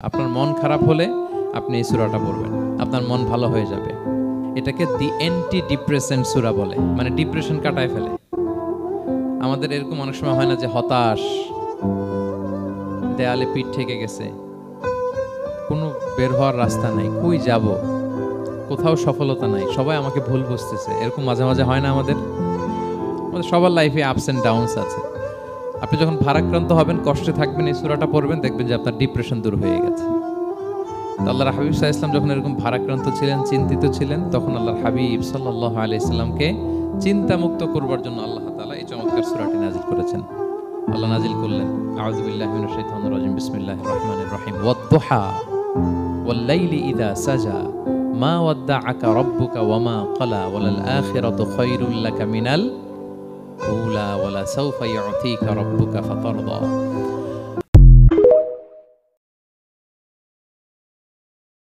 আপনার মন খারাপ হলে আপনি এই সূরাটা পড়বেন, আপনার মন ভালো হয়ে যাবে। এটাকে দি অ্যান্টি ডিপ্রেসেন্ট সূরা বলে, মানে ডিপ্রেশন কাটায় ফেলে। আমাদের এরকম অনেক সময় হয় না যে হতাশ, দেয়ালে পিঠ ঠেকে গেছে, কোনো বের হওয়ার রাস্তা নাই, কই যাব, কোথাও সফলতা নাই, সবাই আমাকে ভুল বুঝতেছে, এরকম মাঝে মাঝে হয় না? আমাদের সবার লাইফে আপস অ্যান্ড ডাউনস আছে। আপনি যখন ভারাক্রান্ত হবেন, কষ্টে থাকবেন, এই সূরাটা পড়বেন, দেখবেন যে আপনার ডিপ্রেশন দূর হয়ে গেছে। আল্লাহর হাবিব সাল্লাল্লাহু আলাইহি ওয়াসাল্লাম যখন এরকম ভারাক্রান্ত ছিলেন, চিন্তিত ছিলেন, তখন আল্লাহর হাবিব সাল্লাল্লাহু আলাইহি ওয়াসাল্লামকে চিন্তামুক্ত করবার জন্য আল্লাহ তাআলা এই চমৎকার সূরাটি নাযিল করেছেন। আল্লাহ নাযিল করলেন, আউযু বিল্লাহি মিনাশ শাইতানির রাজিম, বিসমিল্লাহির রাহমানির রাহিম, ওয়াদ-দুহা ওয়াল লাইলি ইযা সাজা মা ওয়াদ্দাআকা রাব্বুকা ওয়া মা ক্বালা ওয়ালাল আখিরাতু খায়রুল লাকা মিনাল উলা ওয়ালা সাওফা ইউতিকা রাব্বুকা ফাতারদা।